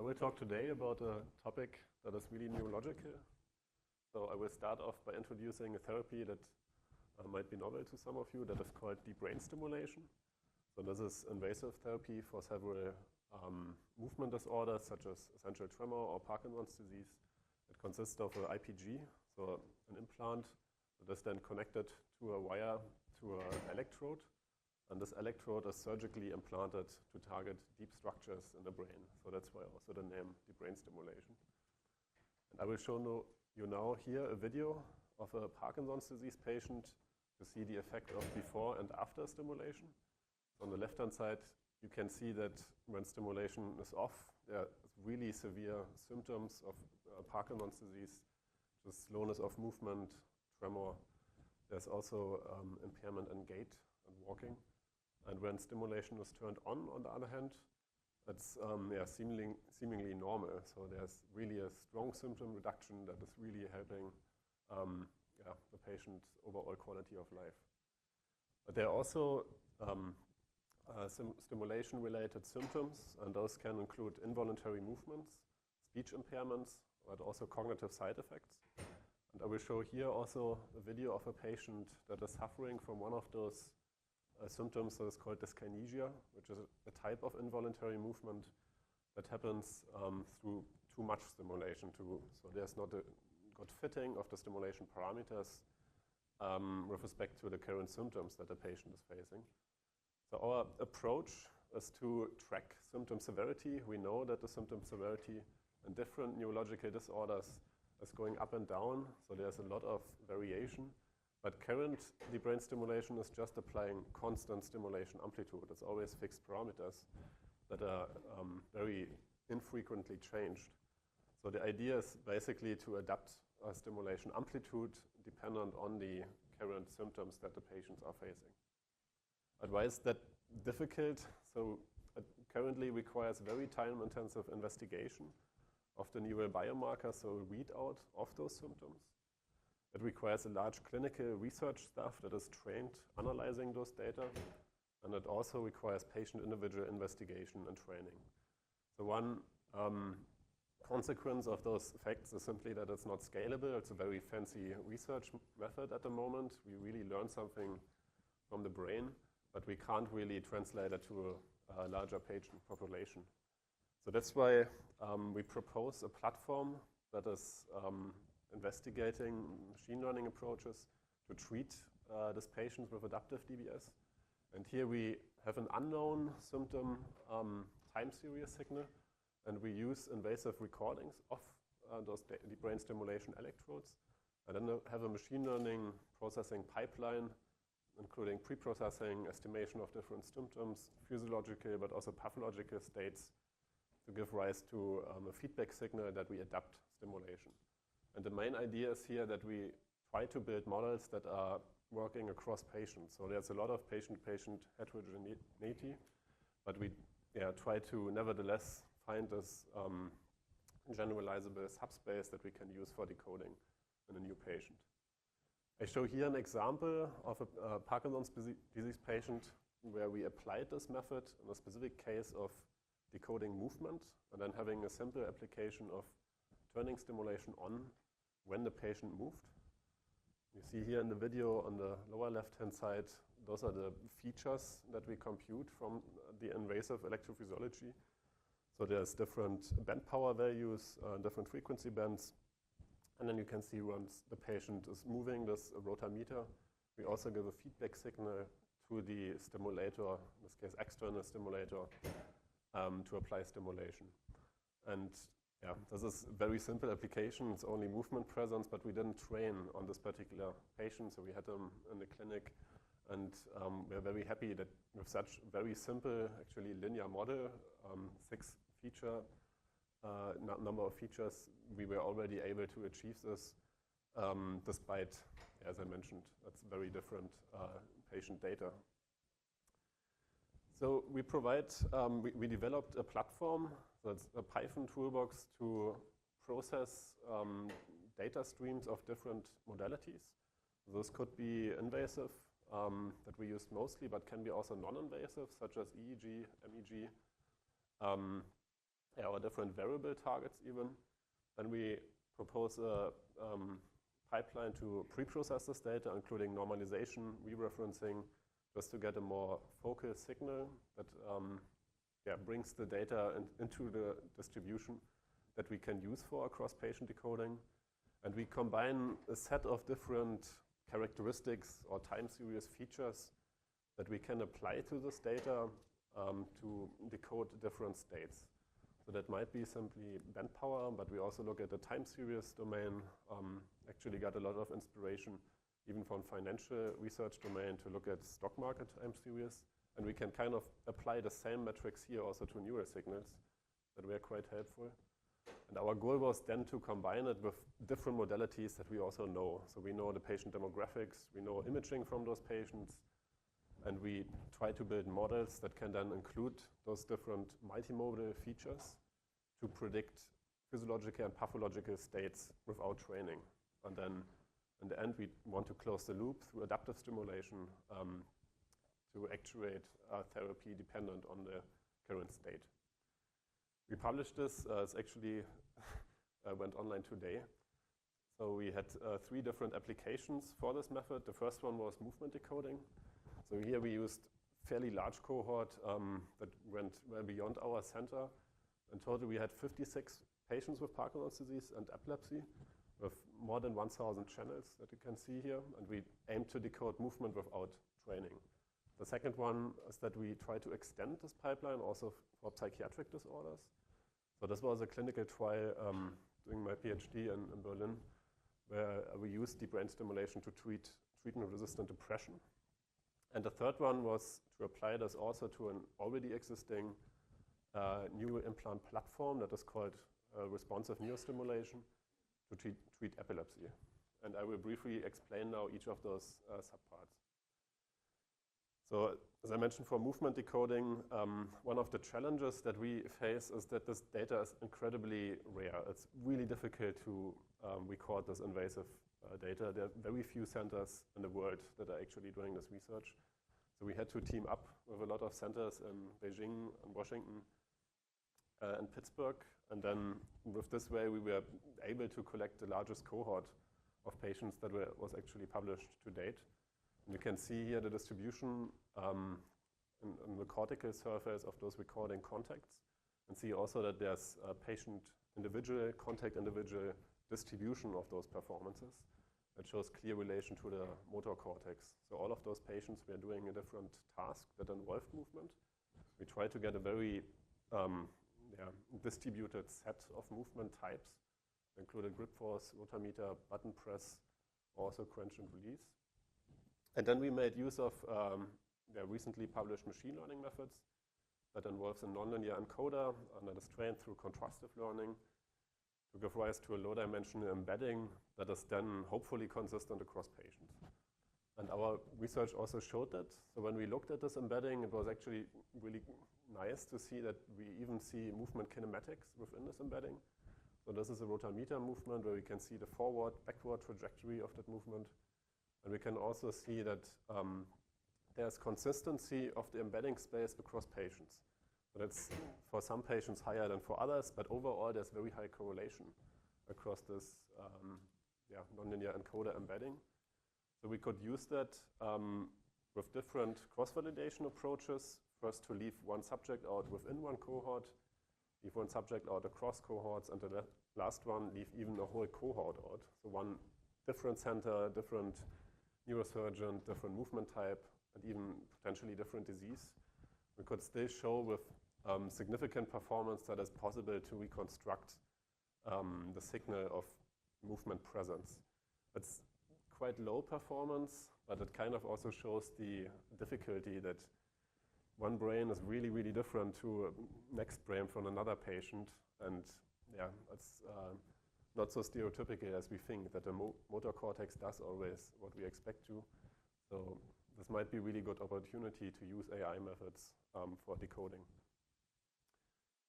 will talk today about a topic that is really neurological. So I will start off by introducing a therapy that might be novel to some of you that is called deep brain stimulation. So this is invasive therapy for several movement disorders such as essential tremor or Parkinson's disease. It consists of an IPG, so an implant that is then connected to a wire to an electrode. And this electrode is surgically implanted to target deep structures in the brain. So that's why also the name deep brain stimulation. And I will show you now here a video of a Parkinson's disease patient to see the effect of before and after stimulation. So on the left-hand side, you can see that when stimulation is off, there are really severe symptoms of Parkinson's disease, just slowness of movement, tremor. There's also impairment in gait and walking. And when stimulation is turned on the other hand, it's seemingly normal. So there's really a strong symptom reduction that is really helping the patient's overall quality of life. But there are also stimulation-related symptoms, and those can include involuntary movements, speech impairments, but also cognitive side effects. And I will show here also a video of a patient that is suffering from one of those symptoms that is called dyskinesia, which is a type of involuntary movement that happens through too much stimulation. So there's not a good fitting of the stimulation parameters with respect to the current symptoms that the patient is facing. So our approach is to track symptom severity. We know that the symptom severity in different neurological disorders is going up and down, so there's a lot of variation. But current deep brain stimulation is just applying constant stimulation amplitude. It's always fixed parameters that are very infrequently changed. So the idea is basically to adapt a stimulation amplitude dependent on the current symptoms that the patients are facing. But why is that difficult? So it currently requires very time-intensive investigation of the neural biomarkers, so readout of those symptoms. It requires a large clinical research staff that is trained analyzing those data, and it also requires patient individual investigation and training. So one consequence of those effects is simply that it's not scalable. It's a very fancy research method at the moment. We really learn something from the brain, but we can't really translate it to a larger patient population. So that's why we propose a platform that is investigating machine learning approaches to treat this patient with adaptive DBS. And here we have an unknown symptom time series signal, and we use invasive recordings of those deep brain stimulation electrodes, and then have a machine learning processing pipeline, including pre-processing, estimation of different symptoms, physiological but also pathological states, to give rise to a feedback signal that we adapt stimulation. And the main idea is here that we try to build models that are working across patients. So there's a lot of patient-patient heterogeneity, but we try to nevertheless find this generalizable subspace that we can use for decoding in a new patient. I show here an example of a Parkinson's disease patient where we applied this method in a specific case of decoding movement and then having a simple application of turning stimulation on when the patient moved. You see here in the video on the lower left-hand side, those are the features that we compute from the invasive electrophysiology. So there's different band power values, different frequency bands. And then you can see once the patient is moving this rotameter, we also give a feedback signal to the stimulator, in this case external stimulator, to apply stimulation. And this is a very simple application. It's only movement presence, but we didn't train on this particular patient, so we had them in the clinic. And we're very happy that with such very simple, actually linear model, 6 feature number of features, we were already able to achieve this despite, as I mentioned, that's very different patient data. So we we developed a platform, that's a Python toolbox to process data streams of different modalities. Those could be invasive, that we use mostly, but can be also non-invasive, such as EEG, MEG. or different variable targets even. Then we propose a pipeline to pre-process this data, including normalization, re-referencing, just to get a more focused signal that brings the data into the distribution that we can use for cross-patient decoding. And we combine a set of different characteristics or time series features that we can apply to this data to decode different states. So that might be simply band power, but we also look at the time series domain. Actually got a lot of inspiration even from financial research domain to look at stock market time series. And we can kind of apply the same metrics here also to neural signals that were quite helpful. And our goal was then to combine it with different modalities that we also know. So we know the patient demographics, we know imaging from those patients, and we try to build models that can then include those different multimodal features to predict physiological and pathological states without training. And then in the end, we want to close the loop through adaptive stimulation to actuate therapy dependent on the current state. We published this, it's actually went online today. So we had 3 different applications for this method. The first one was movement decoding. So here we used fairly large cohort that went well beyond our center. In total, we had 56 patients with Parkinson's disease and epilepsy with more than 1,000 channels that you can see here. And we aim to decode movement without training. The second one is that we try to extend this pipeline also for psychiatric disorders. So this was a clinical trial doing my PhD in Berlin, where we used deep brain stimulation to treat treatment-resistant depression. And the third one was to apply this also to an already existing neural implant platform that is called responsive neurostimulation to treat epilepsy. And I will briefly explain now each of those subparts. So as I mentioned, for movement decoding, one of the challenges that we face is that this data is incredibly rare. It's really difficult to record this invasive data. There are very few centers in the world that are actually doing this research. So we had to team up with a lot of centers in Beijing and Washington and Pittsburgh. And then with this way, we were able to collect the largest cohort of patients that was actually published to date. And you can see here the distribution in the cortical surface of those recording contacts, and see also that there's a patient individual, contact individual distribution of those performances that shows clear relation to the motor cortex. So all of those patients were doing a different task that involved movement. We try to get a very distributed set of movement types, including grip force, rotameter, button press, also crunch and release. And then we made use of recently published machine learning methods that involves a nonlinear encoder and that is trained through contrastive learning to give rise to a low-dimensional embedding that is then hopefully consistent across patients. And our research also showed that. So when we looked at this embedding, it was actually really nice to see that we even see movement kinematics within this embedding. So this is a rotameter movement where we can see the forward, backward trajectory of that movement. And we can also see that there's consistency of the embedding space across patients. So that's for some patients higher than for others, but overall there's very high correlation across this nonlinear encoder embedding. So we could use that with different cross-validation approaches. First, to leave one subject out within one cohort, leave one subject out across cohorts, and the last one, leave even a whole cohort out. So one different center, different neurosurgeon, different movement type, and even potentially different disease. We could still show with significant performance that it's possible to reconstruct the signal of movement presence. It's quite low performance, but it kind of also shows the difficulty that one brain is really, really different to next brain from another patient. And it's not so stereotypical as we think that the motor cortex does always what we expect to. So this might be a really good opportunity to use AI methods for decoding.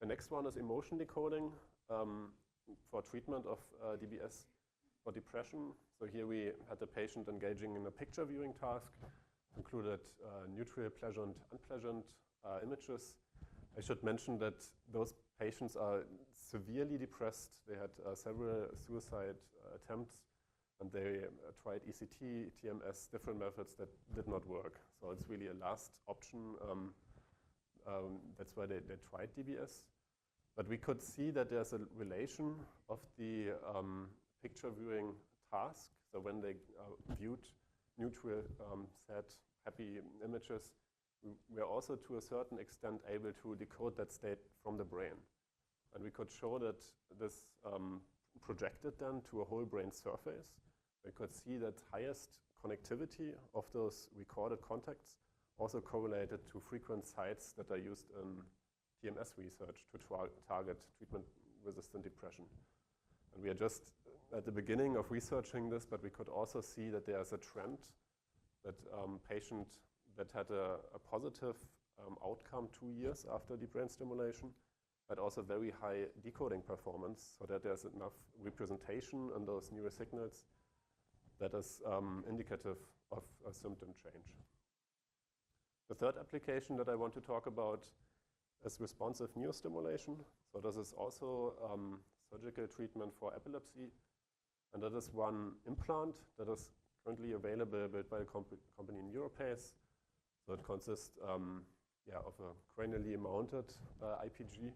The next one is emotion decoding for treatment of DBS for depression. So here we had the patient engaging in a picture viewing task, included neutral, pleasant, unpleasant images. I should mention that those patients are severely depressed. They had several suicide attempts, and they tried ECT, TMS, different methods that did not work. So it's really a last option. That's why they tried DBS. But we could see that there's a relation of the picture viewing task. So when they viewed neutral, sad, happy images, we are also to a certain extent able to decode that state from the brain. And we could show that this projected then to a whole brain surface. We could see that highest connectivity of those recorded contacts also correlated to frequent sites that are used in TMS research to target treatment-resistant depression. And we are just at the beginning of researching this, but we could also see that there's a trend that patient that had a positive outcome 2 years after deep brain stimulation, but also very high decoding performance, so that there's enough representation in those neural signals that is indicative of a symptom change. The third application that I want to talk about is responsive neurostimulation. So this is also surgical treatment for epilepsy. And that is one implant that is currently available built by a company Neuropace. So it consists of a cranially mounted IPG,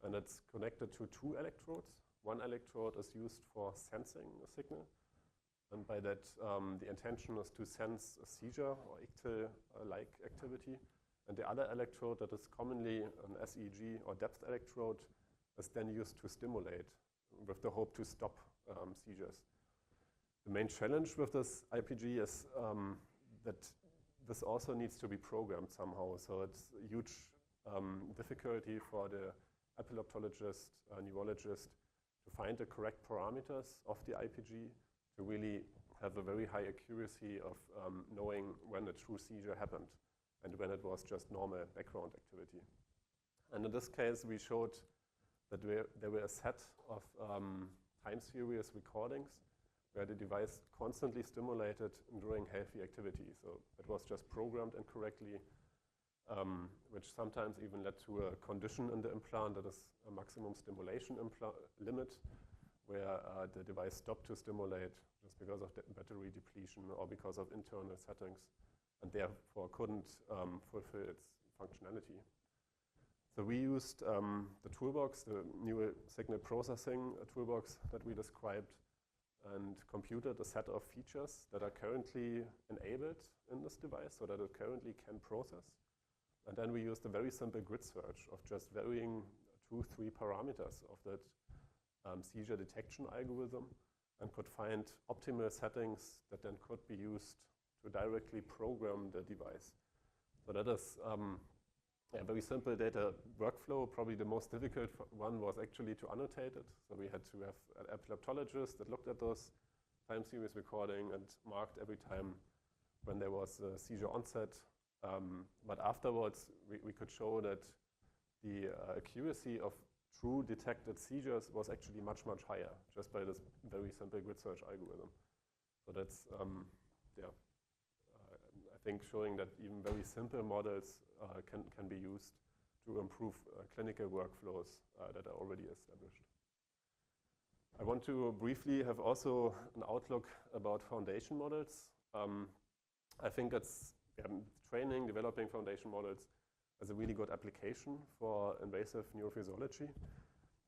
and it's connected to 2 electrodes. One electrode is used for sensing a signal. And by that, the intention is to sense a seizure or ictal-like activity. And the other electrode that is commonly an SEG or depth electrode is then used to stimulate with the hope to stop seizures. The main challenge with this IPG is that this also needs to be programmed somehow. So it's a huge difficulty for the epileptologist, neurologist to find the correct parameters of the IPG to really have a very high accuracy of knowing when a true seizure happened and when it was just normal background activity. And in this case, we showed that there were a set of time series recordings where the device constantly stimulated during healthy activity. So it was just programmed incorrectly, which sometimes even led to a condition in the implant that is a maximum stimulation limit, where the device stopped to stimulate just because of the battery depletion or because of internal settings, and therefore couldn't fulfill its functionality. So we used the toolbox, the neural signal processing toolbox that we described, and computed a set of features that are currently enabled in this device so that it currently can process. And then we used a very simple grid search of just varying 2-3 parameters of that seizure detection algorithm, and could find optimal settings that then could be used to directly program the device. So that is a very simple data workflow. Probably the most difficult one was actually to annotate it. So we had to have an epileptologist that looked at those time series recording and marked every time when there was a seizure onset. But afterwards, we could show that the accuracy of true detected seizures was actually much, much higher just by this very simple grid search algorithm. So that's, I think showing that even very simple models can be used to improve clinical workflows that are already established. I want to briefly have also an outlook about foundation models. I think that's training, developing foundation models as a really good application for invasive neurophysiology.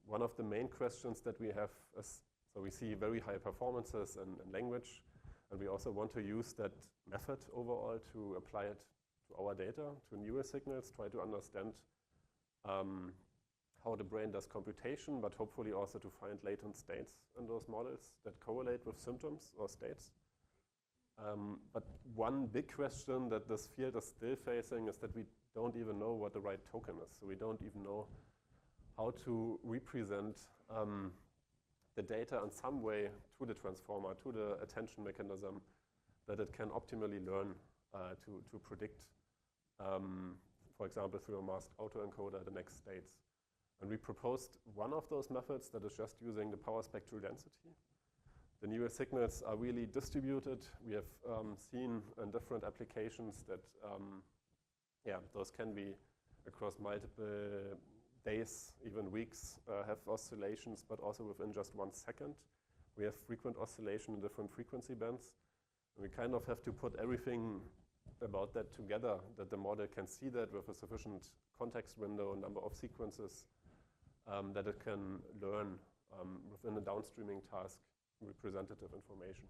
One of the main questions that we have is, so we see very high performances in language, and we also want to use that method overall to apply it to our data, to neural signals, try to understand how the brain does computation, but hopefully also to find latent states in those models that correlate with symptoms or states. But one big question that this field is still facing is that we don't even know what the right token is. So we don't even know how to represent the data in some way to the transformer, to the attention mechanism, that it can optimally learn to predict, for example, through a masked autoencoder, the next states. And we proposed one of those methods that is just using the power spectral density. The neural signals are really distributed. We have seen in different applications that those can be across multiple days, even weeks, have oscillations, but also within just 1 second. We have frequent oscillation in different frequency bands. And we kind of have to put everything about that together, that the model can see that with a sufficient context window, number of sequences, that it can learn within a downstreaming task representative information.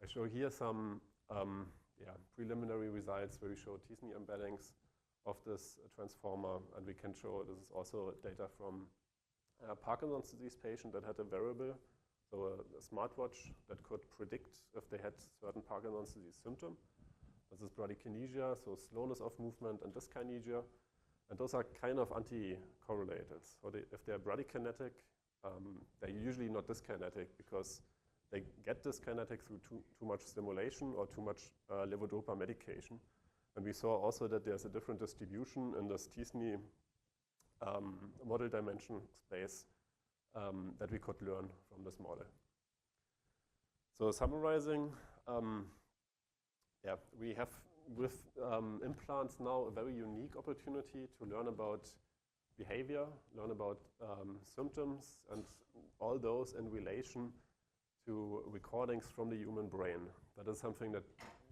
I show here some preliminary results where we show t-SNE embeddings of this transformer, and we can show this is also data from a Parkinson's disease patient that had a wearable, so a smartwatch that could predict if they had certain Parkinson's disease symptom. This is bradykinesia, so slowness of movement, and dyskinesia. And those are kind of anti-correlated. So if they're bradykinetic, they're usually not dyskinetic because they get dyskinetic through too much stimulation or too much levodopa medication. And we saw also that there's a different distribution in this t-SNE model dimension space that we could learn from this model. So summarizing, we have with implants now a very unique opportunity to learn about behavior, learn about symptoms, and all those in relation to recordings from the human brain. That is something that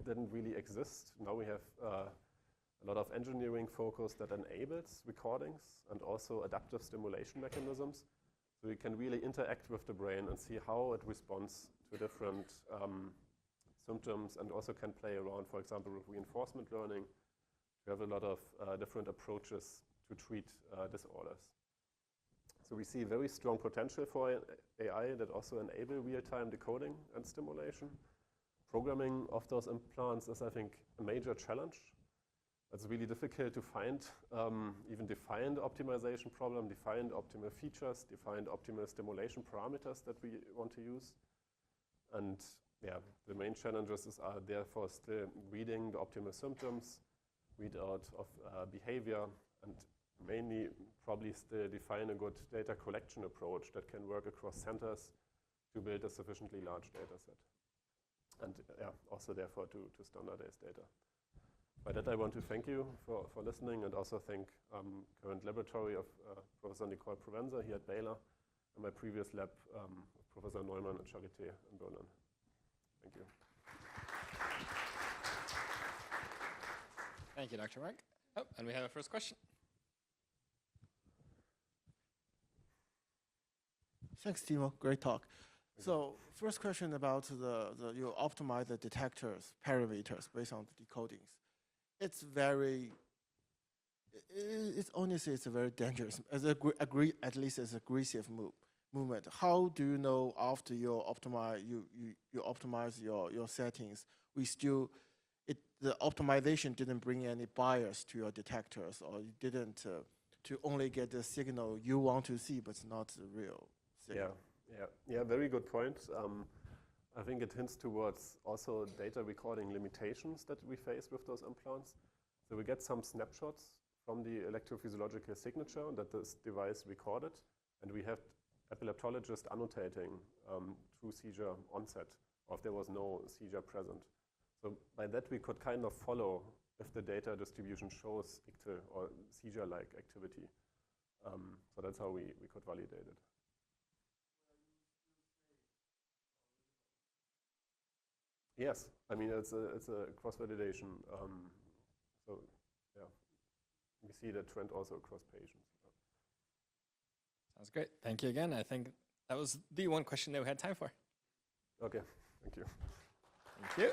didn't really exist. Now we have a lot of engineering focus that enables recordings and also adaptive stimulation mechanisms. So we can really interact with the brain and see how it responds to different symptoms, and also can play around, for example, with reinforcement learning. We have a lot of different approaches to treat disorders. So we see very strong potential for AI that also enable real-time decoding and stimulation. Programming of those implants is, I think, a major challenge. It's really difficult to find even defined optimization problem, defined optimal features, defined optimal stimulation parameters that we want to use. And the main challenges are therefore still reading the optimal symptoms, readout of behavior, and mainly probably still define a good data collection approach that can work across centers to build a sufficiently large data set. And also therefore to standardize data. By that, I want to thank you for listening, and also thank current laboratory of Professor Nicole Provenza here at Baylor, and my previous lab, Professor Neumann at Charité in Berlin. Thank you. Thank you, Dr. Merk. Oh, and we have a first question. Thanks, Timo. Great talk. So first question about you optimize the detectors, parameters based on the decodings. It's honestly, it's a very dangerous, at least it's aggressive movement. How do you know after you optimize your settings, the optimization didn't bring any bias to your detectors, or you didn't to only get the signal you want to see, but it's not the real signal? Yeah, very good point. I think it hints towards also data recording limitations that we face with those implants. So we get some snapshots from the electrophysiological signature that this device recorded, and we have epileptologists annotating true seizure onset, or if there was no seizure present. So by that, we could kind of follow if the data distribution shows ictal or seizure-like activity. So that's how we could validate it. Yes, I mean, it's a cross-validation. So yeah, we see that trend also across patients. Sounds great. Thank you again. I think that was the one question that we had time for. Okay, thank you. Thank you.